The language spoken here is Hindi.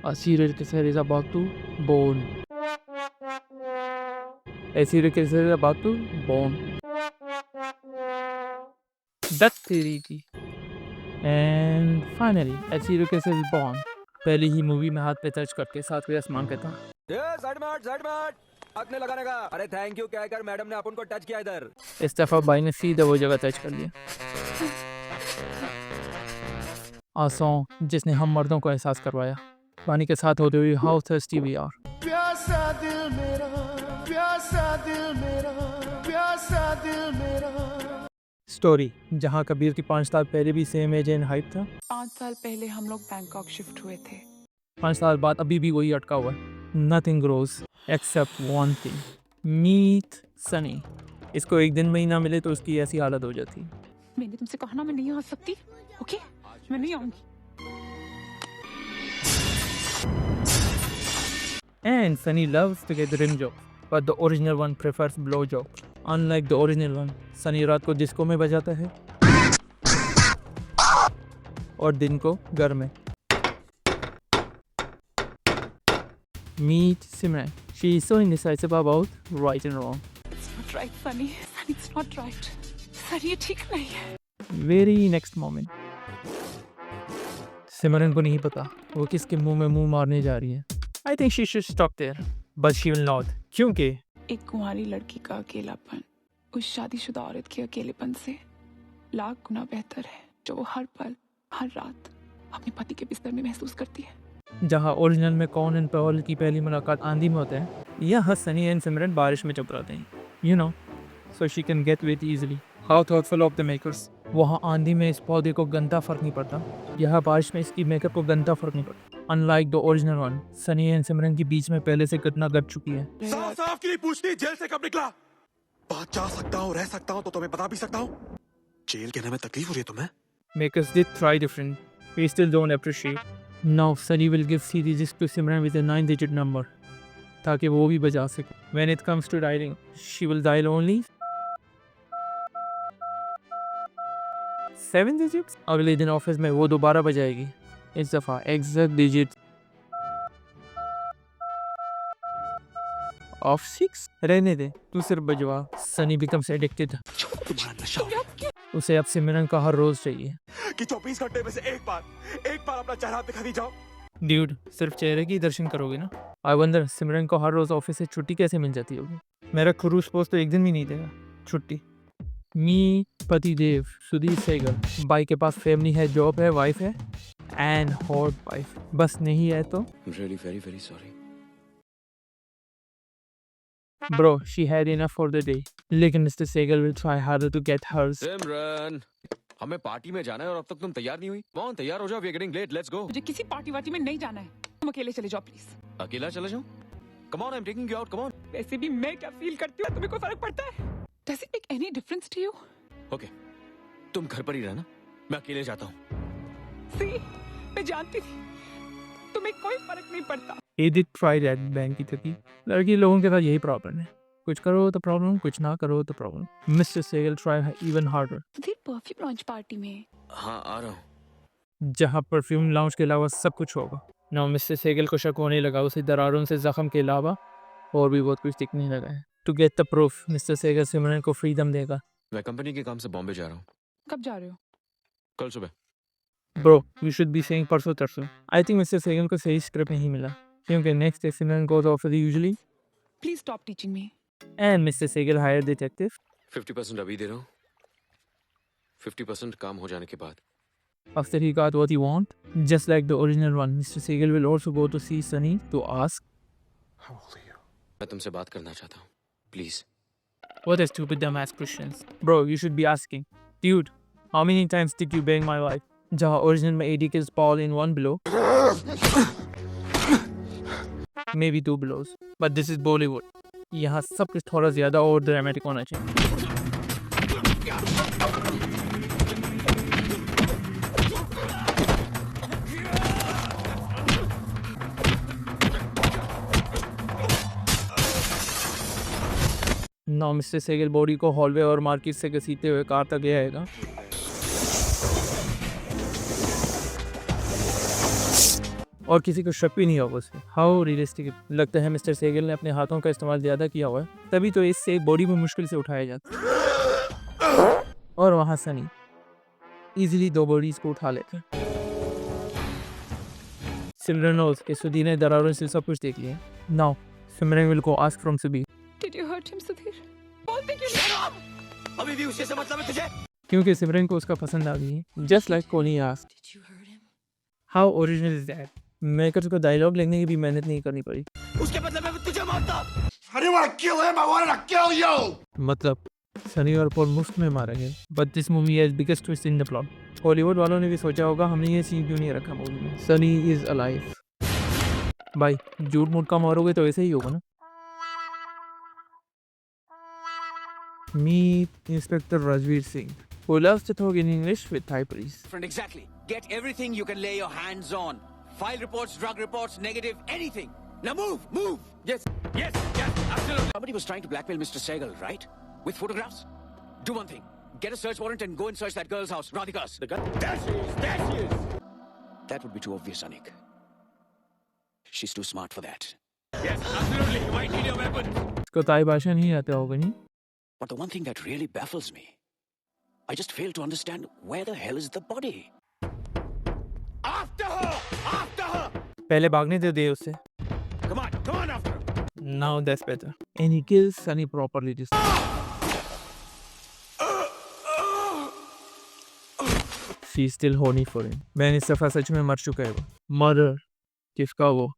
A serial killer is about to born. A serial killer is about to born. That theory थी. And finally, a serial killer is born. पहली ही मूवी में हाथ पे टच करके सातवें आसमान पे था. साइड आगने लगाने का. अरे थैंक यू कहकर मैडम ने अपन को टच किया इधर. इस दफा भाई ने सीधा वो जगह टच कर लिया. A song जिसने हम मर्दों को एहसास करवाया पानी के साथ होते हुए हाउ थर्स्टी वी आर. प्यासा दिल मेरा, प्यासा दिल मेरा, प्यासा दिल मेरा. स्टोरी जहाँ कबीर की 5 साल पहले भी सेम एज एंड हाइट था. 5 साल पहले हम लोग बैंकॉक शिफ्ट हुए थे. 5 साल बाद अभी भी वही अटका हुआ है. Nothing grows except one thing, meet Sunny. इसको एक दिन में ही ना मिले तो उसकी ऐसी हालत हो जाती. मैंने तुमसे कहा ना मैं नहीं आ सकती. ओके मैं नहीं आऊंगी. And Sunny loves to get the rim job, but the original one prefers blow job. Unlike the original one, Sunny रात को डिस्को में बजाता है और दिन को घर में. Meet Simran. She is so indecisive about right and wrong. It's not right, Sunny. Sunny, it's not right. Sunny, ये ठीक नहीं है. Very next moment. सिमरन को नहीं पता वो किसके मुंह में मुंह मारने जा रही है. I think she should stop there, but she will not. क्योंकि एक कुंवारी लड़की का अकेलापन उस शादीशुदा औरत के अकेलेपन से लाख गुना बेहतर है जो वो हर पल हर रात अपने पति के बिस्तर में महसूस करती है. जहाँ ओरिजिनल में कॉन एंड पेओल की पहली मुलाकात आंधी में होते हैं, यहाँ सनी एंड सिमरन बारिश में चुपराते हैं. You know, so she can get wet easily. How thoughtful of the makers. वहाँ आंधी में इस पौधे को गंदा फर्क नहीं पड़ता, यहाँ बारिश में इसकी मेकअप को गंदा फर्क नहीं पड़ता. Unlike the original one, Sunny and Simran के बीच में पहले से घटना घट चुकी है. साफ साफ की पूछती जेल से कब निकला. बात जा सकता हूँ, रह सकता हूँ तो तुम्हें बता भी सकता हूँ. जेल कहने में तकलीफ हो रही है तुम्हें. Makers did try different. We still don't appreciate. Now Sunny will give CD disc to Simran with a 9-digit number, ताकि वो भी बजा सके. When it comes to dialing, she will dial only 7 digits. अगले दिन ऑफिस में वो दोबारा बजाएगी. इस दफा एग्जैक्ट डिजिट ऑफ 6. रहने दे, तू सिर्फ बजवा. Sunny becomes addicted. तुम्हारा नशा हो उसे अब सिमरन का हर रोज चाहिए. कि 24 घंटे में से एक बार अपना चेहरा दिखा दी जाओ. ड्यूड, सिर्फ चेहरे की दर्शन करोगे ना. आई वंडर सिमरन को हर रोज ऑफिस से छुट्टी कैसे मिल जाती होगी. मेरा खरूस पोस्ट तो एक दिन भी नहीं देगा छुट्टी. मी पति देव सुधीर सहगल. भाई के पास फैमिली है, जॉब है, वाइफ है एंड हॉट वाइफ. बस नहीं है तो Really very very sorry. Bro she had enough for the day. लेकिन mister Sehgal will try harder to get hers. Simran, हमें पार्टी में जाना है और अब तक तुम तैयार नहीं हुई. कौन तैयार हो जाओ, we are getting late. Let's go. मुझे किसी पार्टी वार्टी में नहीं जाना है. तुम अकेले चले जाओ प्लीज. अकेला चला जाऊं? Come on, I am taking you out. Come on. वैसे भी मैं क्या फील करती हूँ तुम्हें कोई फर्क पड़ता है? Does it make any difference to you? Okay, तुम घर पर ही रहना, मैं अकेले जाता हूँ. See, मैं जानती थी तुम्हें कोई फर्क नहीं पड़ता. He did try that bank की थकी. लड़की लोगों के साथ यही प्रॉब्लम है. कुछ करो तो प्रॉब्लम, कुछ ना करो तो problem. Mister Sehgal try even harder. फिर परफ्यूम लॉन्च पार्टी में हाँ आ रहा हूँ. जहाँ परफ्यूम लाउंज के अलावा सब कुछ होगा. ना मिस्टर सहगल को शक होने लगा उसे दरारों से जख्म के अलावा और भी बहुत कुछ दिखने लगा है. To get the proof mister Sehgal Simran को फ्रीडम देगा. मैं कंपनी के काम से बॉम्बे जा रहा हूँ. कब जा रहे हो? कल सुबह. Bro you should be saying परसों तरसों. आई थिंक मिस्टर सहगल को सही स्क्रिप्ट नहीं मिला क्योंकि next day Simran goes off usually please stop teaching me. And mister Sehgal hire detective. 50% अभी दे रहा हूँ, 50% काम हो जाने के बाद. After he got what he want, just like the original one, Mr. Sehgal will also go to see Sunny to ask, How old are you? मैं तुमसे बात करना चाहता हूँ, please. what a stupid dumbass questions. Bro, you should be asking, dude, how many times did you bang my wife? जहाँ original में 80 kills Paul in one blow. Maybe 2 blows. But this is Bollywood. यहाँ सब कुछ थोड़ा ज़्यादा और ड्रामेटिक होना चाहिए. Now मिस्टर सहगल बॉडी को हॉलवे और मार्केट से घसीटते हुए कार तक ले आएगा. और किसी को शक भी नहीं होगा उसमें। हाउ रियलिस्टिक लगता है मिस्टर सेगल ने अपने हाथों का इस्तेमाल ज़्यादा किया हुआ है, तभी तो इससे बॉडी में मुश्किल से उठाया जाता है। और वहाँ सनी इजीली 2 बॉडीज को उठा लेते हैं। सिमरन knows कि सुधी ने दरारों से सब कुछ देख लिया। Now Simran will go ask from सुबी Did you hurt him, Sudhir? बोलते क्यों नहीं? अभी भी उससे मतलब है तुझे? क्योंकि सिमरन को उसका पसंद आ गई है। जस्ट लाइक कोनी ask Did you hurt him? How original is that. Makers को डायलॉग लिखने की भी मेहनत नहीं करनी पड़ी। उसके बदले में तुझे मारता। I didn't want to kill him. I wanted to kill you. मतलब सनी और पॉल मुफ्त में मारे गए। But this movie has biggest twist in the plot. Hollywood वालों ने भी सोचा होगा हमने ये सीन क्यों नहीं रखा मूवी में। Sunny is alive. भाई झूठ मूठ का मारोगे तो ऐसे ही होगा ना। Meet inspector Ranveer Singh who loves to talk in English with Thai police. Friend, exactly. Get everything you can lay your hands on. File reports, drug reports, negative, anything. Now move, move. Yes, yes, yes, absolutely. Somebody was trying to blackmail Mr. Sehgal, right? With photographs? Do one thing. Get a search warrant and go and search that girl's house, Radhika's. The gun. There she is. There she is. That would be too obvious, Anik. She's too smart for that. Yes, absolutely. You might need your weapon. इसको ताई भाषा नहीं आता होगा नहीं। But the one thing that really baffles me, I just fail to understand where the hell is the body? After her. After her. पहले भागने तो दे उससे। Come on after her. Now that's better. And he kills Sunny properly this time. She's still horny for him. मैंने इस दफा सच में मर चुका है वो। Murder. किसका वो?